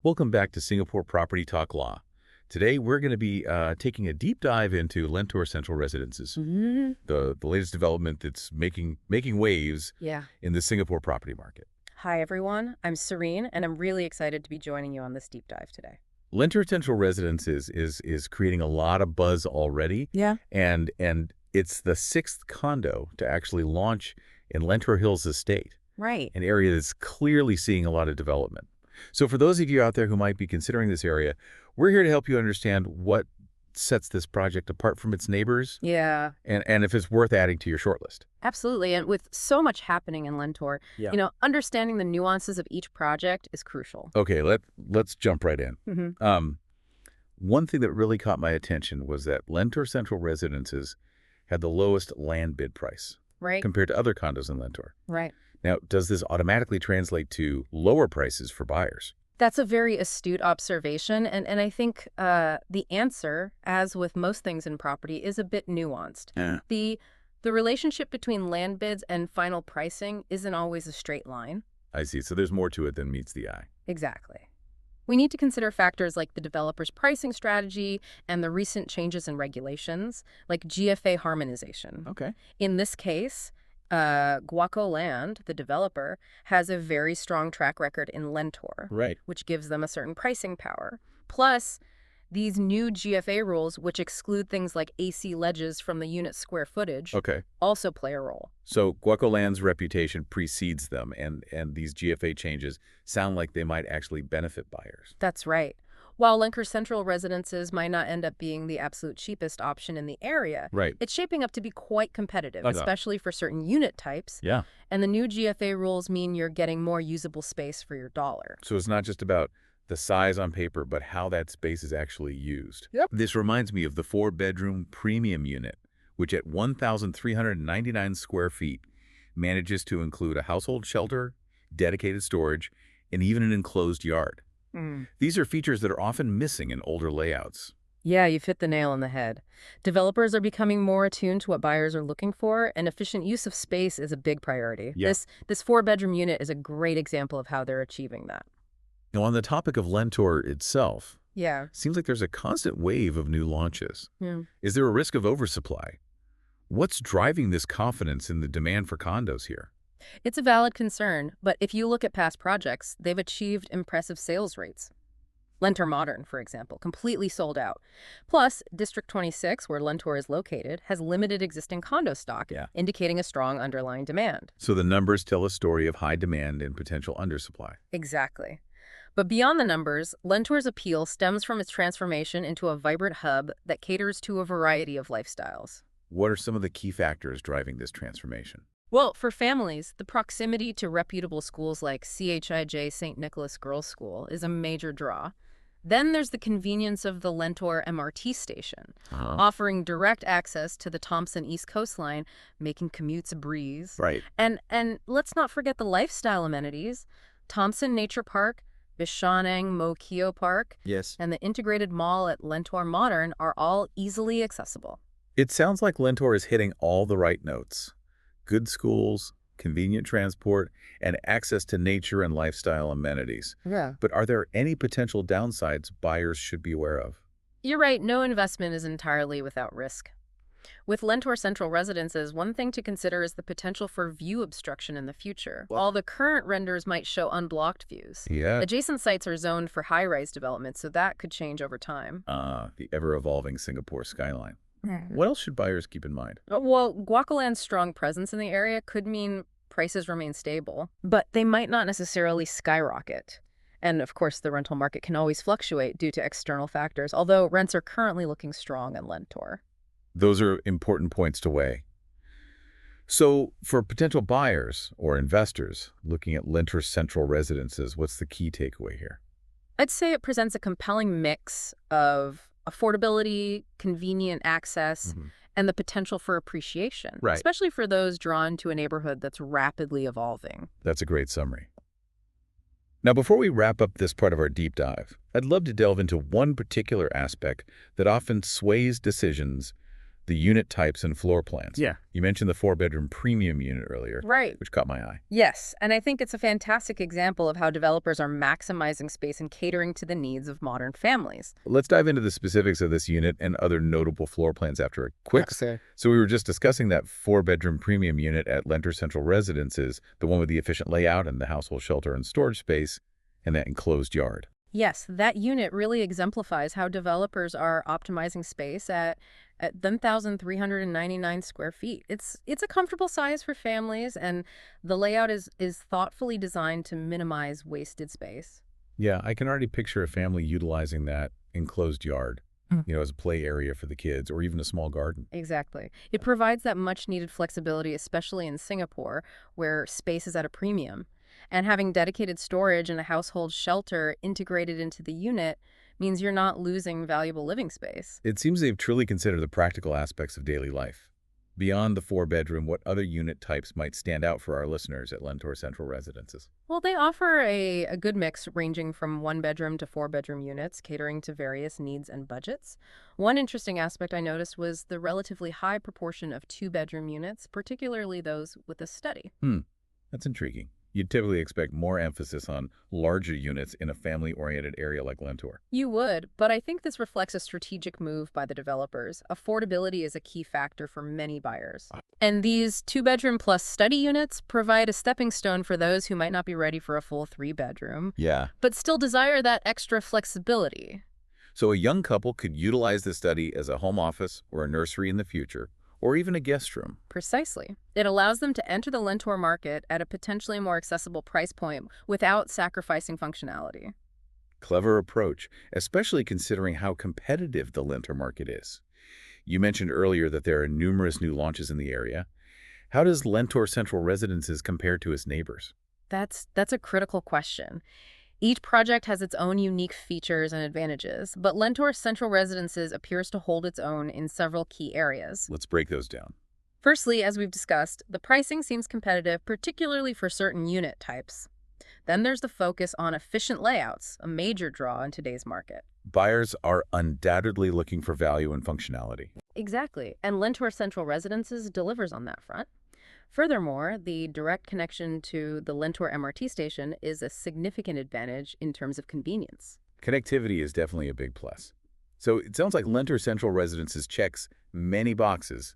Welcome back to Singapore Property Talk Law. Today, we're going to be taking a deep dive into Lentor Central Residences, the latest development that's making waves in the Singapore property market. Hi, everyone. I'm Serene, and I'm really excited to be joining you on this deep dive today. Lentor Central Residences is creating a lot of buzz already. And it's the sixth condo to actually launch in Lentor Hills Estate. Right. An area that's clearly seeing a lot of development. So for those of you out there who might be considering this area, we're here to help you understand what sets this project apart from its neighbors. And if it's worth adding to your shortlist. Absolutely. And with so much happening in Lentor, understanding the nuances of each project is crucial. Okay, let's jump right in. One thing that really caught my attention was that Lentor Central Residences had the lowest land bid price compared to other condos in Lentor. Now, does this automatically translate to lower prices for buyers? That's a very astute observation, and I think the answer, as with most things in property, is a bit nuanced. The relationship between land bids and final pricing isn't always a straight line. I see. So there's more to it than meets the eye. Exactly. We need to consider factors like the developer's pricing strategy and the recent changes in regulations, like GFA harmonization. In this case, GuocoLand, the developer, has a very strong track record in Lentor, which gives them a certain pricing power. Plus, these new GFA rules, which exclude things like AC ledges from the unit square footage, also play a role. So GuocoLand's reputation precedes them, and these GFA changes sound like they might actually benefit buyers. That's right. While Lentor Central Residences might not end up being the absolute cheapest option in the area, it's shaping up to be quite competitive, especially for certain unit types. And the new GFA rules mean you're getting more usable space for your dollar. So it's not just about the size on paper, but how that space is actually used. This reminds me of the 4-bedroom premium unit, which at 1,399 square feet manages to include a household shelter, dedicated storage, and even an enclosed yard. These are features that are often missing in older layouts. Yeah, you've hit the nail on the head. Developers are becoming more attuned to what buyers are looking for, and efficient use of space is a big priority. This 4-bedroom unit is a great example of how they're achieving that. Now, on the topic of Lentor itself, seems like there's a constant wave of new launches. Is there a risk of oversupply? What's driving this confidence in the demand for condos here? It's a valid concern, but if you look at past projects, they've achieved impressive sales rates. Lentor Modern, for example, completely sold out. Plus, District 26, where Lentor is located, has limited existing condo stock, indicating a strong underlying demand. So the numbers tell a story of high demand and potential undersupply. Exactly. But beyond the numbers, Lentor's appeal stems from its transformation into a vibrant hub that caters to a variety of lifestyles. What are some of the key factors driving this transformation? Well, for families, the proximity to reputable schools like CHIJ St. Nicholas Girls' School is a major draw. Then there's the convenience of the Lentor MRT station, offering direct access to the Thomson-East Coast Line, making commutes a breeze. And let's not forget the lifestyle amenities. Thomson Nature Park, Bishanang Mo Kio Park, and the integrated mall at Lentor Modern are all easily accessible. It sounds like Lentor is hitting all the right notes. Good schools, convenient transport, and access to nature and lifestyle amenities. But are there any potential downsides buyers should be aware of? You're right, no investment is entirely without risk. With Lentor Central Residences, one thing to consider is the potential for view obstruction in the future. While the current renders might show unblocked views, adjacent sites are zoned for high-rise development, so that could change over time. The ever-evolving Singapore skyline. What else should buyers keep in mind? Well, GuocoLand's strong presence in the area could mean prices remain stable, but they might not necessarily skyrocket. And of course, the rental market can always fluctuate due to external factors, although rents are currently looking strong in Lentor. Those are important points to weigh. So for potential buyers or investors looking at Lentor Central Residences, what's the key takeaway here? I'd say it presents a compelling mix of affordability, convenient access, and the potential for appreciation, especially for those drawn to a neighborhood that's rapidly evolving. That's a great summary. Now, before we wrap up this part of our deep dive, I'd love to delve into one particular aspect that often sways decisions the unit types and floor plans. Yeah. You mentioned the 4-bedroom premium unit earlier, Right. which caught my eye. Yes, and I think it's a fantastic example of how developers are maximizing space and catering to the needs of modern families. Let's dive into the specifics of this unit and other notable floor plans after a quick. Okay. So we were just discussing that 4-bedroom premium unit at Lentor Central Residences, the one with the efficient layout and the household shelter and storage space, and that enclosed yard. Yes, that unit really exemplifies how developers are optimizing space at 10,399 square feet. It's a comfortable size for families, and the layout is thoughtfully designed to minimize wasted space. Yeah, I can already picture a family utilizing that enclosed yard, as a play area for the kids or even a small garden. Exactly. It provides that much-needed flexibility, especially in Singapore, where space is at a premium. And having dedicated storage and a household shelter integrated into the unit means you're not losing valuable living space. It seems they've truly considered the practical aspects of daily life. Beyond the 4-bedroom, what other unit types might stand out for our listeners at Lentor Central Residences? Well, they offer a good mix ranging from 1-bedroom to 4-bedroom units, catering to various needs and budgets. One interesting aspect I noticed was the relatively high proportion of 2-bedroom units, particularly those with a study. That's intriguing. You'd typically expect more emphasis on larger units in a family-oriented area like Lentor. You would, but I think this reflects a strategic move by the developers. Affordability is a key factor for many buyers. And these 2-bedroom plus study units provide a stepping stone for those who might not be ready for a full 3-bedroom, Yeah. but still desire that extra flexibility. So a young couple could utilize the study as a home office or a nursery in the future, or even a guest room. Precisely. It allows them to enter the Lentor market at a potentially more accessible price point without sacrificing functionality. Clever approach, especially considering how competitive the Lentor market is. You mentioned earlier that there are numerous new launches in the area. How does Lentor Central Residences compare to its neighbors? That's a critical question. Each project has its own unique features and advantages, but Lentor Central Residences appears to hold its own in several key areas. Let's break those down. Firstly, as we've discussed, the pricing seems competitive, particularly for certain unit types. Then there's the focus on efficient layouts, a major draw in today's market. Buyers are undoubtedly looking for value and functionality. Exactly, and Lentor Central Residences delivers on that front. Furthermore, the direct connection to the Lentor MRT station is a significant advantage in terms of convenience. Connectivity is definitely a big plus. So it sounds like Lentor Central Residences checks many boxes,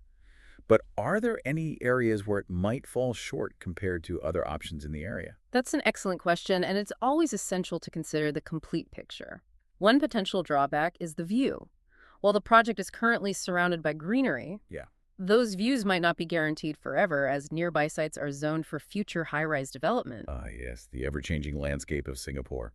but are there any areas where it might fall short compared to other options in the area? That's an excellent question, and it's always essential to consider the complete picture. One potential drawback is the view. While the project is currently surrounded by greenery, those views might not be guaranteed forever, as nearby sites are zoned for future high-rise development. Yes, the ever-changing landscape of Singapore.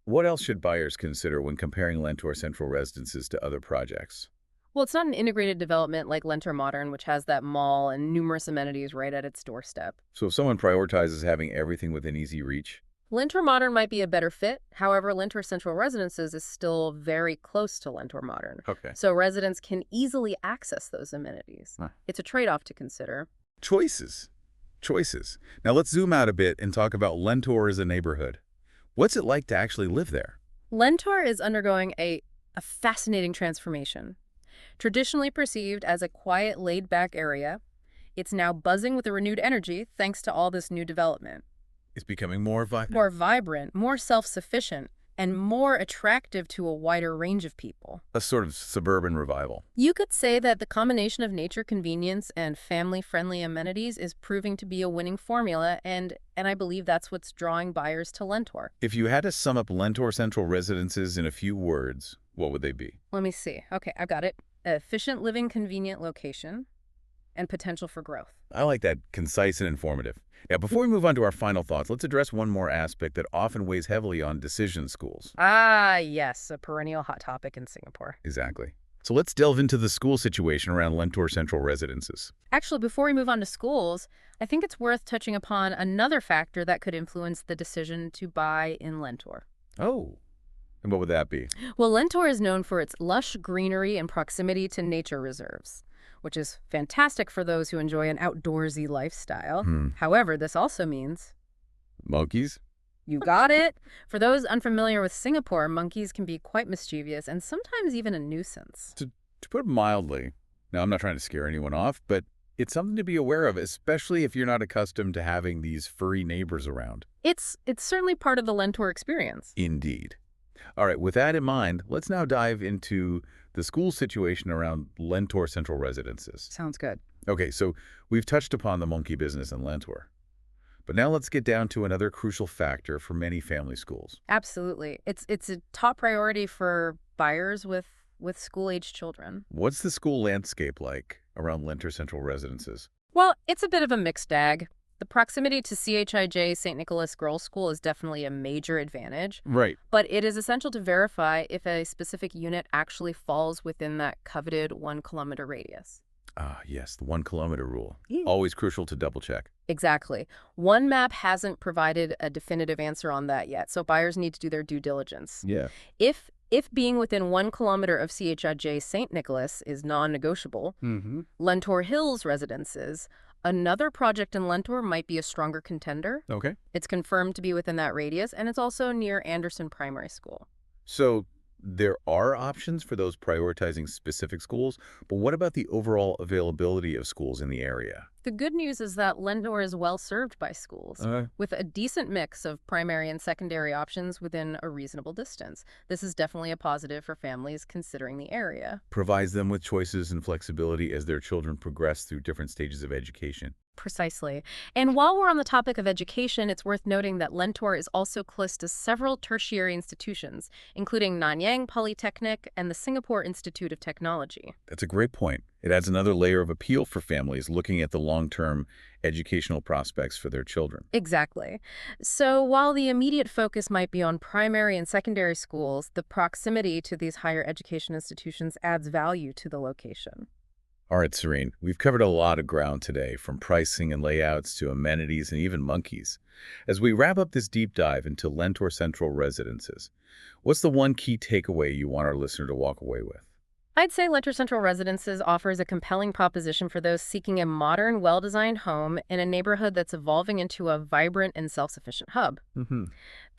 What else should buyers consider when comparing Lentor Central Residences to other projects? Well, it's not an integrated development like Lentor Modern, which has that mall and numerous amenities right at its doorstep. So if someone prioritizes having everything within easy reach, Lentor Modern might be a better fit. However, Lentor Central Residences is still very close to Lentor Modern. okay. So residents can easily access those amenities. It's a trade-off to consider. Choices. Now let's zoom out a bit and talk about Lentor as a neighborhood. What's it like to actually live there? Lentor is undergoing a fascinating transformation. Traditionally perceived as a quiet, laid-back area, it's now buzzing with a renewed energy thanks to all this new development. It's becoming more vibrant. More vibrant, more self-sufficient, and more attractive to a wider range of people. A sort of suburban revival. You could say that the combination of nature convenience and family-friendly amenities is proving to be a winning formula, and I believe that's what's drawing buyers to Lentor. If you had to sum up Lentor Central Residences in a few words, what would they be? Let me see. Okay, I've got it. Efficient living, convenient location, and potential for growth. I like that, concise and informative. Now, before we move on to our final thoughts, let's address one more aspect that often weighs heavily on decision schools. Ah, yes, a perennial hot topic in Singapore. Exactly. So let's delve into the school situation around Lentor Central Residences. Actually, before we move on to schools, I think it's worth touching upon another factor that could influence the decision to buy in Lentor. Oh, and what would that be? Well, Lentor is known for its lush greenery and proximity to nature reserves, which is fantastic for those who enjoy an outdoorsy lifestyle. However, this also means... Monkeys? You got it. For those unfamiliar with Singapore, monkeys can be quite mischievous and sometimes even a nuisance. To put it mildly, Now, I'm not trying to scare anyone off, but it's something to be aware of, especially if you're not accustomed to having these furry neighbors around. It's certainly part of the Lentor experience. Indeed. All right, with that in mind, let's now dive into the school situation around Lentor Central Residences. Sounds good. Okay, so we've touched upon the monkey business in Lentor. But now let's get down to another crucial factor for many family schools. Absolutely. It's a top priority for buyers with school-age children. What's the school landscape like around Lentor Central Residences? Well, it's a bit of a mixed bag. The proximity to CHIJ St. Nicholas Girls School is definitely a major advantage. Right. But it is essential to verify if a specific unit actually falls within that coveted 1-kilometer radius. Ah, yes, the 1-kilometer rule. Always crucial to double check. Exactly. One map hasn't provided a definitive answer on that yet, so buyers need to do their due diligence. Yeah. If being within 1 kilometer of CHIJ St. Nicholas is non-negotiable, Lentor Hills Residences, another project in Lentor, might be a stronger contender. Okay. It's confirmed to be within that radius, and it's also near Anderson Primary School. So there are options for those prioritizing specific schools, but what about the overall availability of schools in the area? The good news is that Lentor is well served by schools, with a decent mix of primary and secondary options within a reasonable distance. This is definitely a positive for families considering the area. Provides them with choices and flexibility as their children progress through different stages of education. Precisely. And while we're on the topic of education, it's worth noting that Lentor is also close to several tertiary institutions, including Nanyang Polytechnic and the Singapore Institute of Technology. That's a great point. It adds another layer of appeal for families looking at the long-term educational prospects for their children. Exactly. So while the immediate focus might be on primary and secondary schools, the proximity to these higher education institutions adds value to the location. All right, Serene, we've covered a lot of ground today, from pricing and layouts to amenities and even monkeys. As we wrap up this deep dive into Lentor Central Residences, what's the one key takeaway you want our listener to walk away with? I'd say Lentor Central Residences offers a compelling proposition for those seeking a modern, well-designed home in a neighborhood that's evolving into a vibrant and self-sufficient hub.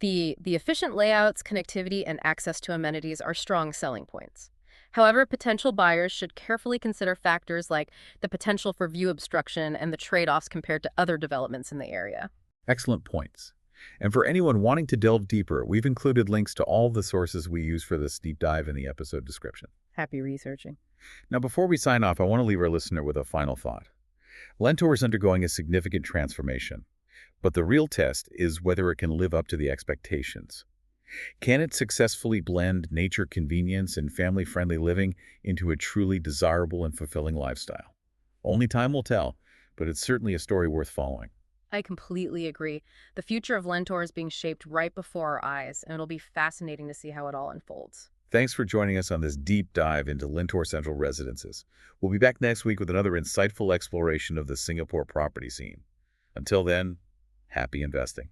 The efficient layouts, connectivity, and access to amenities are strong selling points. However, potential buyers should carefully consider factors like the potential for view obstruction and the trade-offs compared to other developments in the area. Excellent points. And for anyone wanting to delve deeper, we've included links to all the sources we use for this deep dive in the episode description. Happy researching. Now, before we sign off, I want to leave our listener with a final thought. Lentor is undergoing a significant transformation, but the real test is whether it can live up to the expectations. Can it successfully blend nature convenience and family-friendly living into a truly desirable and fulfilling lifestyle? Only time will tell, but it's certainly a story worth following. I completely agree. The future of Lentor is being shaped right before our eyes, and it'll be fascinating to see how it all unfolds. Thanks for joining us on this deep dive into Lentor Central Residences. We'll be back next week with another insightful exploration of the Singapore property scene. Until then, happy investing.